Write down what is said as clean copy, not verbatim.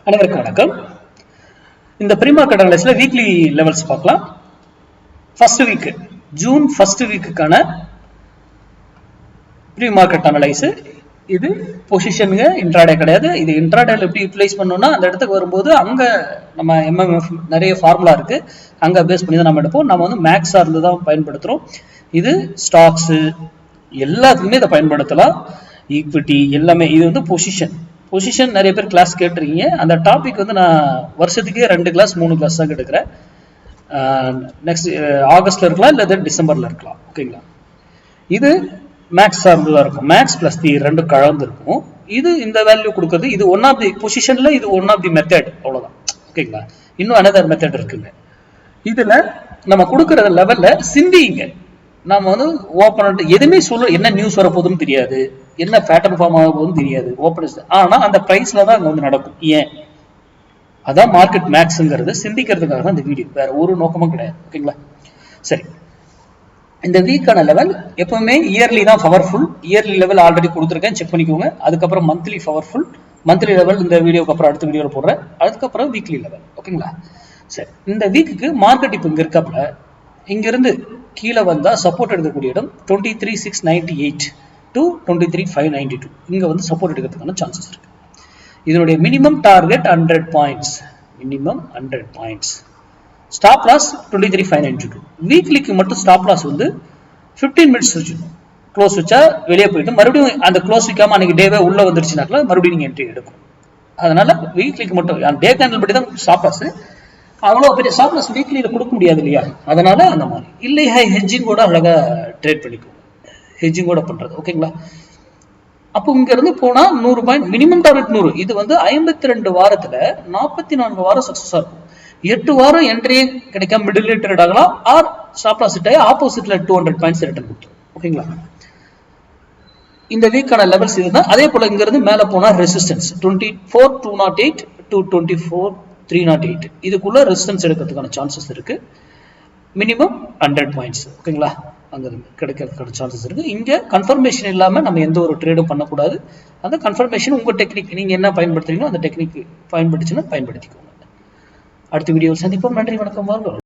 அனைவருக்கும் வணக்கம். இந்த ப்ரீ மார்க்கெட் அனலைஸ்ல வீக்லி லெவல்ஸ் பார்க்கலாம். ஃபர்ஸ்ட் வீக் ஜூன் ஃபர்ஸ்ட் வீக்குக்கான ப்ரீ மார்க்கெட் அனலைஸ். இது பொசிஷனுங்க, இன்ட்ராடே கிடையாது. இது இன்ட்ராடேல எப்படி யூட்டிலைஸ் பண்ணோம்னா அந்த இடத்துக்கு வரும்போது அங்க நம்ம எம்எம்எஃப் நிறைய ஃபார்முலா இருக்கு, அங்க பேஸ் பண்ணி தான் நம்ம எடுப்போம். நம்ம வந்து மேக்ஸ் சார்ந்து தான் பயன்படுத்துறோம். இது ஸ்டாக்ஸ் எல்லாத்துக்குமே இதை பயன்படுத்தலாம். ஈக்விட்டி எல்லாமே. இது வந்து பொசிஷன் நிறைய பேர் கிளாஸ் கேட்டிருக்கீங்க. அந்த டாபிக் வந்து நான் வருஷத்துக்கே 2 கிளாஸ் 3 கிளாஸ் தான் எடுக்கிறேன். நெக்ஸ்ட் ஆகஸ்ட்ல இருக்கலாம், இல்லை டிசம்பர்ல இருக்கலாம். ஓகேங்களா? இது மேக்ஸ் சார்ந்து தான் இருக்கும். மேக்ஸ் பிளஸ் தி ரெண்டு கலந்து இருக்கும். இது இந்த வேல்யூ கொடுக்குறது. இது ஒன் ஆஃப் தி பொசிஷன்ல இது ஒன் ஆஃப் தி மெத்தட், அவ்வளவுதான். ஓகேங்களா? இன்னும் அனதர் மெத்தட் இருக்குங்க. இதுல நம்ம கொடுக்கற லெவல்ல சிந்திங்க. நம்ம வந்து ஓப்பன் எதுவுமே சொல்ல, என்ன நியூஸ் வர போகுதுன்னு தெரியாது, என்ன பேட்டர்ன் ஃபார்ம் ஆக போகுதுன்னு தெரியாது. ஓப்பன் ஆனா அந்த பிரைஸ்ல தான் அங்க வந்து நடக்கும். ஏன்? அதான் மார்க்கெட் மேக்ஸ்ங்கிறது. சிந்திக்கிறதுக்காக தான் இந்த வீடியோ, வேற ஒரு நோக்கமும் கிடையாது. ஓகேங்களா? சரி, இந்த வீக்கான லெவல் எப்பவுமே இயர்லி தான் பவர்ஃபுல். இயர்லி லெவல் ஆல்ரெடி கொடுத்துருக்கேன், செக் பண்ணிக்கோங்க. அதுக்கப்புறம் மந்த்லி பவர்ஃபுல். மந்த்லி லெவல் இந்த வீடியோக்கு அப்புறம் அடுத்த வீடியோவில் போடுறேன். அதுக்கப்புறம் வீக்லி லெவல். ஓகேங்களா? சரி, இந்த வீக்குக்கு மார்க்கெட் இப்போ இங்க இருக்கப்பல இங்கிருந்து கீழே வந்தா சப்போர்ட் எடுக்கக்கூடிய இடம் 23,698 to 23,592. இங்க வந்து சப்போர்ட் எடுக்கிறதுக்கான சான்சஸ் இருக்கு. இதனுடைய minimum target 100 points. Minimum 100 points. Stop loss 23,592. வீக்லிக்கு மட்டும் ஸ்டாப் லாஸ் வந்து 15 மினிட்ஸ் வச்சுக்கணும். க்ளோஸ் வச்சா வெளியே போயிட்டு மறுபடியும் அந்த க்ளோஸ் வைக்காம அன்னைக்கு டேவே உள்ள வந்துருச்சுனாக்கா மறுபடியும் நீங்க என்ட்ரி எடுக்கணும். அதனால வீக்லிக்கு மட்டும் டே கேண்டில் படி தான் ஸ்டாப் லாஸ். அவ்வளோ பெரிய ஸ்டாப் லாஸ் வீக்லியில கொடுக்க முடியாது இல்லையா? அதனால அந்த மாதிரி இல்லையா, ஹெட்ஜிங் கூட அழகா ட்ரேட் பண்ணிக்கோங்க. ஹெட்ஜிங் கூட பண்றது. ஓகேங்களா? அப்போ இங்க இருந்து போனா 100 பாயிண்ட் மினிமம் டார்கெட் 100. இது வந்து 52 வாரத்துல 44 வாரம் சக்சஸா இருக்கும். 8 வாரம் என்ட்ரி கிடைக்காம மிடில் ட்ரேட் ஆகலாம், ஆர் ஸ்டாப் லாஸ் ஹிட் ஆகி ஆப்போசிட்ல 200 பாயிண்ட்ஸ் ரிட்டர்ன் கொடுத்துரும். ஓகேங்களா? இந்த வீக்கான லெவல்ஸ் இதுதான். அதே போல இங்க இருந்து மேல போனா ரெசிஸ்டன்ஸ் 24,208 to 24,308. இதுக்குள்ள ரெசிஸ்டன்ஸ் எடுக்கிறதுக்கான சான்சஸ் இருக்கு. Minimum 100 points. ஓகேங்களா? அங்க கிடைக்கிறதுக்கான சான்சஸ் இருக்கு. இங்க கன்ஃபர்மேஷன் இல்லாம நம்ம எந்த ஒரு ட்ரேடும் பண்ணக்கூடாது. அந்த கன்ஃபர்மேஷன் உங்க டெக்னிக், நீங்க என்ன பயன்படுத்துறீங்களோ அந்த டெக்னிக் பயன்படுத்திக்கோங்க. அடுத்த வீடியோவில் சந்திப்போம். நன்றி, வணக்கம்.